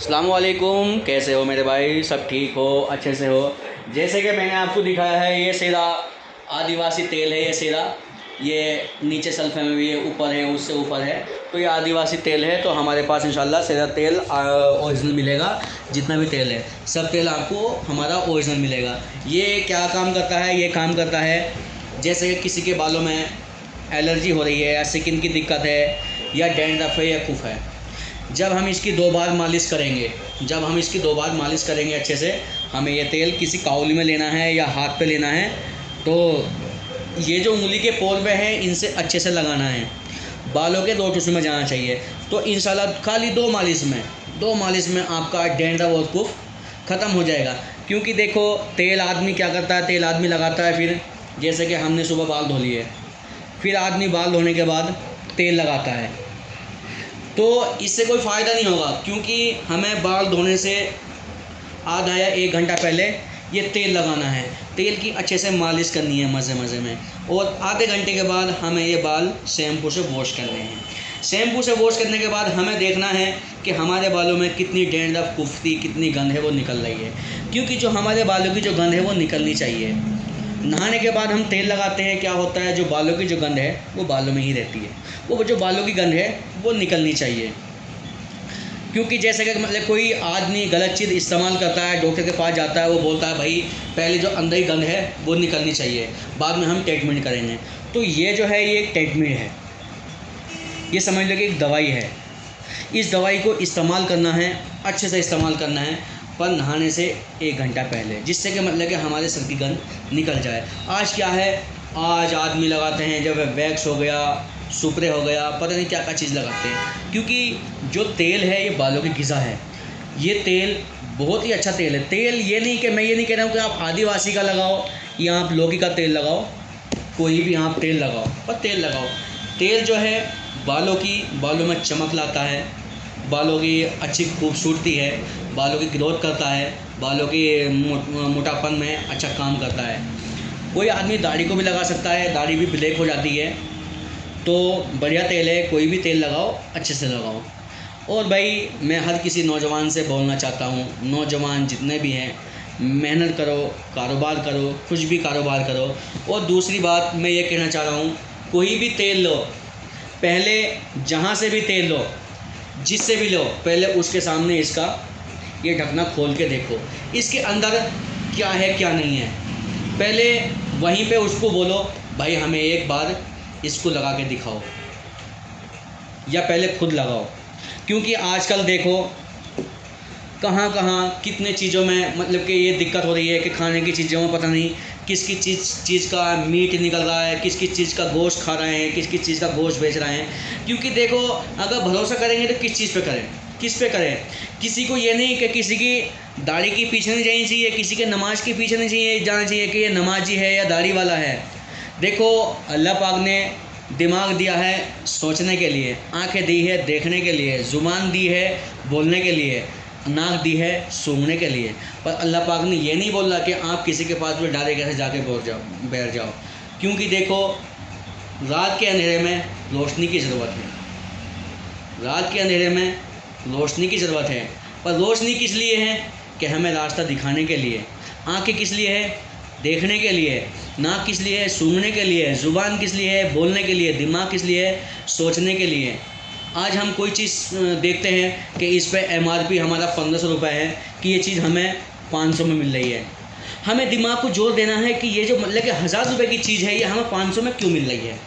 अस्सलामुअलैकुम, कैसे हो मेरे भाई? सब ठीक हो, अच्छे से हो? जैसे कि मैंने आपको दिखाया है, ये सीधा आदिवासी तेल है। ये सीधा ये नीचे सल्फे में भी है, ऊपर है, उससे ऊपर है। तो ये आदिवासी तेल है। तो हमारे पास इंशाल्लाह सीधा तेल ओरिजिनल मिलेगा। जितना भी तेल है सब तेल आपको हमारा ओरिजिनल मिलेगा। ये क्या काम करता है? ये काम करता है जैसे कि किसी के बालों में एलर्जी हो रही है, या स्किन की दिक्कत है, या डैंड्रफ है, या कुफ है। जब हम इसकी 2 बार मालिश करेंगे, अच्छे से, हमें ये तेल किसी काउली में लेना है या हाथ पे लेना है। तो ये जो उंगली के पोर पे है, इनसे अच्छे से लगाना है। बालों के 2 टिश्यू में जाना चाहिए। तो इंशाल्लाह खाली 2 मालिश में आपका डैंड्रफ और कुफ ख़त्म हो जाएगा। क्योंकि देखो, तेल आदमी क्या करता है, तेल आदमी लगाता है, फिर जैसे कि हमने सुबह बाल धो लिए, फिर आदमी बाल धोने के बाद तेल लगाता है, तो इससे कोई फ़ायदा नहीं होगा। क्योंकि हमें बाल धोने से आधा या 1 घंटा पहले ये तेल लगाना है। तेल की अच्छे से मालिश करनी है मज़े में, और आधे घंटे के बाद हमें ये बाल शैम्पू से वॉश करने हैं। शैम्पू से वॉश करने के बाद हमें देखना है कि हमारे बालों में कितनी डैंड्रफ, कुफ्ती, कितनी गंध है वो निकल रही है। क्योंकि जो हमारे बालों की जो गंध है वो निकलनी चाहिए। नहाने के बाद हम तेल लगाते हैं, क्या होता है, जो बालों की जो गंध है वो बालों में ही रहती है। वो जो बालों की गंध है वो निकलनी चाहिए। क्योंकि जैसे कि मतलब कोई आदमी गलत चीज़ इस्तेमाल करता है, डॉक्टर के पास जाता है, वो बोलता है भाई पहले जो अंदर की गंध है वो निकलनी चाहिए, बाद में हम ट्रीटमेंट करेंगे। तो ये जो है, ये एक ट्रीटमेंट है। ये समझ लो कि एक दवाई है। इस दवाई को इस्तेमाल करना है, अच्छे से इस्तेमाल करना है, पर नहाने से 1 घंटा पहले, जिससे कि मतलब कि हमारे सर की गंध निकल जाए। आज क्या है, आज आदमी लगाते हैं, जब वैक्स हो गया, सुपरे हो गया, पता नहीं क्या क्या चीज़ लगाते हैं। क्योंकि जो तेल है ये बालों की ग़िज़ा है। ये तेल बहुत ही अच्छा तेल है। तेल ये नहीं कि मैं ये नहीं कह रहा हूँ कि आप आदिवासी का लगाओ या आप लौकी का तेल लगाओ, कोई भी आप तेल लगाओ, पर तेल लगाओ। तेल जो है बालों में चमक लाता है, बालों की अच्छी खूबसूरती है, बालों की ग्रोथ करता है, बालों की मोटापन में अच्छा काम करता है। कोई आदमी दाढ़ी को भी लगा सकता है, दाढ़ी भी ब्लैक हो जाती है। तो बढ़िया तेल है, कोई भी तेल लगाओ, अच्छे से लगाओ। और भाई मैं हर किसी नौजवान से बोलना चाहता हूँ, नौजवान जितने भी हैं, मेहनत करो, कारोबार करो, कुछ भी कारोबार करो। और दूसरी बात मैं ये कहना चाह रहा हूँ, कोई भी तेल लो, पहले जहाँ से भी तेल लो, जिससे भी लो, पहले उसके सामने इसका ये ढकना खोल के देखो, इसके अंदर क्या है क्या नहीं है। पहले वहीं पे उसको बोलो भाई हमें एक बार इसको लगा के दिखाओ, या पहले खुद लगाओ। क्योंकि आजकल देखो कहाँ कहाँ कितने चीज़ों में मतलब कि ये दिक्कत हो रही है कि खाने की चीज़ों में पता नहीं किस चीज़ का मीट निकल रहा है, किस चीज़ का गोश्त खा रहे हैं, किस चीज़ का गोश्त बेच रहे हैं। क्योंकि देखो, अगर भरोसा करेंगे तो किस चीज़ पे करें, किस पे करें? किसी को ये नहीं कि किसी की दाढ़ी के पीछे नहीं जानी चाहिए, किसी के नमाज के पीछे नहीं जाना चाहिए कि ये नमाजी है या दाढ़ी वाला है। देखो, अल्लाह पाक ने दिमाग दिया है सोचने के लिए, आंखें दी है देखने के लिए, ज़ुबान दी है बोलने के लिए, नाक दी है सूंघने के लिए। पर अल्लाह पाक ने ये नहीं बोला कि आप किसी के पास भी डायरेक्ट कैसे जाके बैठ जाओ। क्योंकि देखो, रात के अंधेरे में रोशनी की ज़रूरत है, रात के अंधेरे में रोशनी की ज़रूरत है। पर रोशनी किस लिए है? कि हमें रास्ता दिखाने के लिए। आंखें किस लिए है? देखने के लिए। नाक किस लिए है? सूंघने के लिए। ज़ुबान किस लिए है? बोलने के लिए। दिमाग किस लिए है? सोचने के लिए। आज हम कोई चीज़ देखते हैं कि इस पे MRP हमारा 1500 रुपये है, कि ये चीज़ हमें 500 में मिल रही है। हमें दिमाग को जोर देना है कि ये जो मतलब कि 1000 रुपये की चीज़ है, ये हमें 500 में क्यों मिल रही है।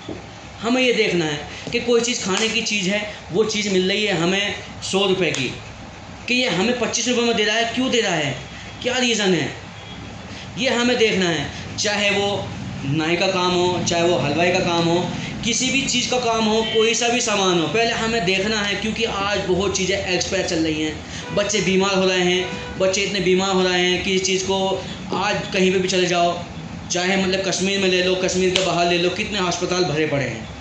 हमें ये देखना है कि कोई चीज़ खाने की चीज़ है, वो चीज़ मिल रही है हमें 100 रुपये की, कि ये हमें 25 रुपये में दे रहा है, क्यों दे रहा है, क्या रीज़न है, ये हमें देखना है। चाहे वो नाई का काम हो, चाहे वो हलवाई का काम हो, किसी भी चीज़ का काम हो, कोई सा भी सामान हो, पहले हमें देखना है। क्योंकि आज बहुत चीज़ें एक्सपायर चल रही हैं, बच्चे बीमार हो रहे हैं, बच्चे इतने बीमार हो रहे हैं कि इस चीज़ को आज कहीं पे भी चले जाओ, चाहे मतलब कश्मीर में ले लो, कश्मीर के बाहर ले लो, कितने अस्पताल भरे पड़े हैं।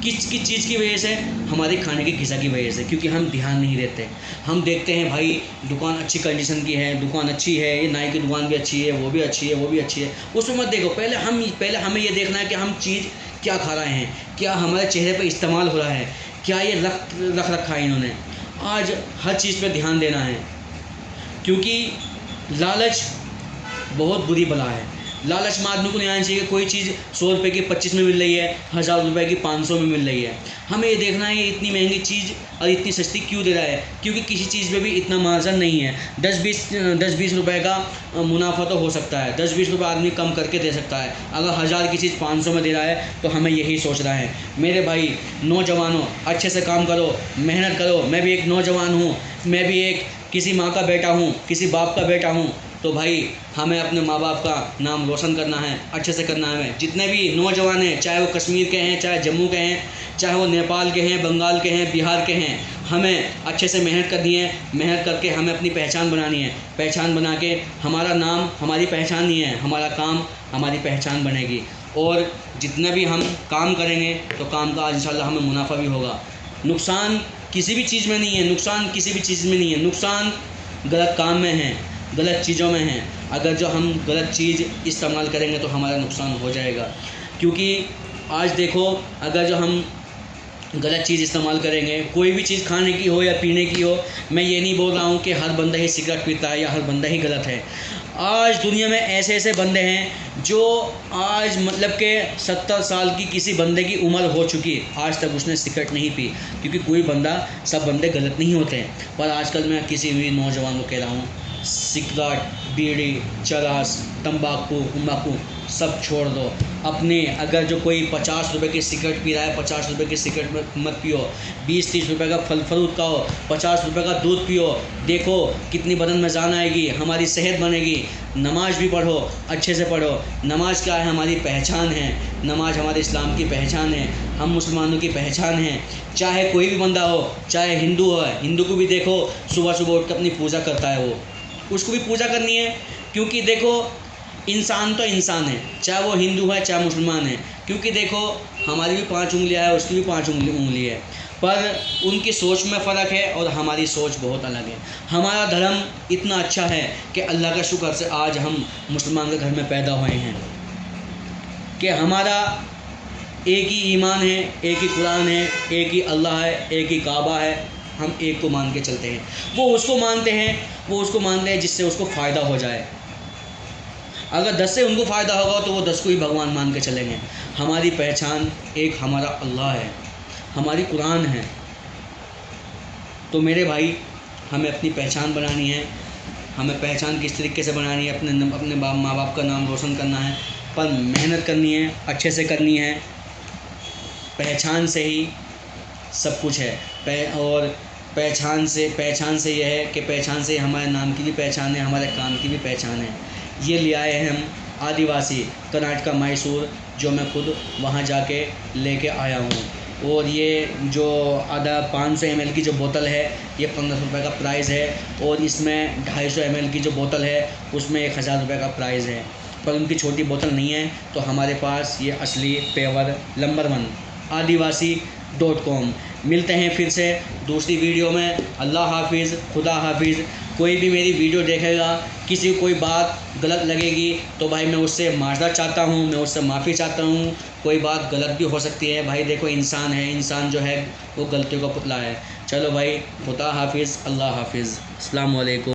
किस चीज़ की वजह से? हमारे खाने की ग़िज़ा की वजह से। क्योंकि हम ध्यान नहीं देते, हम देखते हैं भाई दुकान अच्छी कंडीशन की है, दुकान अच्छी है, ये नाई की दुकान भी अच्छी है, वो भी अच्छी है, वो भी अच्छी है, उसमें मत देखो। पहले हमें ये देखना है कि हम चीज़ क्या खा रहे हैं, क्या हमारे चेहरे पर इस्तेमाल हो रहा है, क्या ये रख रखा है इन्होंने। आज हर चीज़ पर ध्यान देना है। क्योंकि लालच बहुत बुरी बला है। लालच में आदमी को नहीं आना चाहिए। कोई चीज़ 100 रुपये की 25 में मिल रही है, 1000 रुपये की 500 में मिल रही है, हमें ये देखना है इतनी महंगी चीज़ और इतनी सस्ती क्यों दे रहा है, क्योंकि किसी चीज़ में भी इतना मार्जिन नहीं है। 10-20 रुपये का मुनाफा तो हो सकता है, 10-20 रुपये आदमी कम करके दे सकता है। अगर 1000 की चीज़ 500 में दे रहा है तो हमें यही सोचना है। मेरे भाई नौजवानों, अच्छे से काम करो, मेहनत करो। मैं भी एक नौजवान हूँ, मैं भी एक किसी माँ का बेटा हूँ, किसी बाप का बेटा हूँ। तो भाई हमें अपने माँ बाप का नाम रोशन करना है, अच्छे से करना है। जितने भी नौजवान हैं, चाहे वो कश्मीर के हैं, चाहे जम्मू के हैं, चाहे वो नेपाल के हैं, बंगाल के हैं, बिहार के हैं, हमें अच्छे से मेहनत करनी है। मेहनत करके हमें अपनी पहचान बनानी है। पहचान बना के हमारा नाम हमारी पहचान नहीं है, हमारा काम हमारी पहचान बनेगी। और जितना भी हम काम करेंगे तो काम का इंशाल्लाह हमें मुनाफा भी होगा। नुकसान किसी भी चीज़ में नहीं है, नुकसान किसी भी चीज़ में नहीं है। नुकसान गलत काम में है, गलत चीज़ों में है। अगर जो हम गलत चीज़ इस्तेमाल करेंगे तो हमारा नुकसान हो जाएगा। क्योंकि आज देखो, अगर जो हम गलत चीज़ इस्तेमाल करेंगे, कोई भी चीज़ खाने की हो या पीने की हो, मैं ये नहीं बोल रहा हूँ कि हर बंदा ही सिगरेट पीता है या हर बंदा ही गलत है। आज दुनिया में ऐसे ऐसे बंदे हैं जो आज मतलब के 70 साल की किसी बंदे की उम्र हो चुकी है, आज तक उसने सिगरेट नहीं पी। क्योंकि कोई बंदा, सब बंदे गलत नहीं होते हैं। पर आजकल मैं किसी भी नौजवान को कह रहा हूँ, सिगरेट, बीड़ी, चरस, तंबाकू सब छोड़ दो। अपने अगर जो कोई 50 रुपये की सिगरेट पी रहा है, 50 रुपये की सिगरेट मत पियो। 20-30 रुपये का फल फ्रूट खाओ, 50 रुपये का दूध पियो। देखो कितनी बदन में जान आएगी, हमारी सेहत बनेगी। नमाज भी पढ़ो, अच्छे से पढ़ो। नमाज क्या है? हमारी पहचान है। नमाज हमारे इस्लाम की पहचान है, हम मुसलमानों की पहचान है। चाहे कोई भी बंदा हो, चाहे हिंदू हो, हिंदू को भी देखो सुबह सुबह उठ कर अपनी पूजा करता है, वो उसको भी पूजा करनी है। क्योंकि देखो इंसान तो इंसान है, चाहे वो हिंदू है चाहे मुसलमान है। क्योंकि देखो हमारी भी 5 उंगलियां है, उसकी भी 5 उंगली है, पर उनकी सोच में फ़र्क है और हमारी सोच बहुत अलग है। हमारा धर्म इतना अच्छा है कि अल्लाह का शुक्र से आज हम मुसलमान के घर में पैदा हुए हैं, कि हमारा एक ही ईमान है, एक ही कुरान है, एक ही अल्लाह है, एक ही काबा है। हम एक को मान के चलते हैं। वो उसको मानते हैं जिससे उसको फ़ायदा हो जाए। अगर 10 से उनको फ़ायदा होगा तो वो 10 को ही भगवान मान के चलेंगे। हमारी पहचान एक हमारा अल्लाह है, हमारी कुरान है। तो मेरे भाई हमें अपनी पहचान बनानी है। हमें पहचान किस तरीके से बनानी है? अपने माँ बाप का नाम रोशन करना है, पर मेहनत करनी है, अच्छे से करनी है। पहचान से ही सब कुछ है। और पहचान से यह है कि पहचान से हमारे नाम की भी पहचान है, हमारे काम की भी पहचान है। ये ले आए हैं हम आदिवासी कर्नाटका मैसूर, जो मैं खुद वहाँ जाके लेके आया हूँ। और ये जो आधा 500 ml की जो बोतल है, ये 1500 रुपये का प्राइस है। और इसमें 250 ml की जो बोतल है उसमें 1000 रुपये का प्राइस है। पर उनकी छोटी बोतल नहीं है। तो हमारे पास ये असली पेवर नंबर 1 आदिवासी.com। मिलते हैं फिर से दूसरी वीडियो में। अल्लाह हाफिज़, खुदा हाफिज़। कोई भी मेरी वीडियो देखेगा, किसी को कोई बात गलत लगेगी तो भाई मैं उससे माफ़ी चाहता हूँ, मैं उससे माफ़ी चाहता हूँ। कोई बात गलत भी हो सकती है भाई, देखो इंसान है, इंसान जो है वो गलतियों का पुतला है। चलो भाई, खुदा हाफिज़, अल्लाह हाफिज़, अस्सलाम वालेकुम।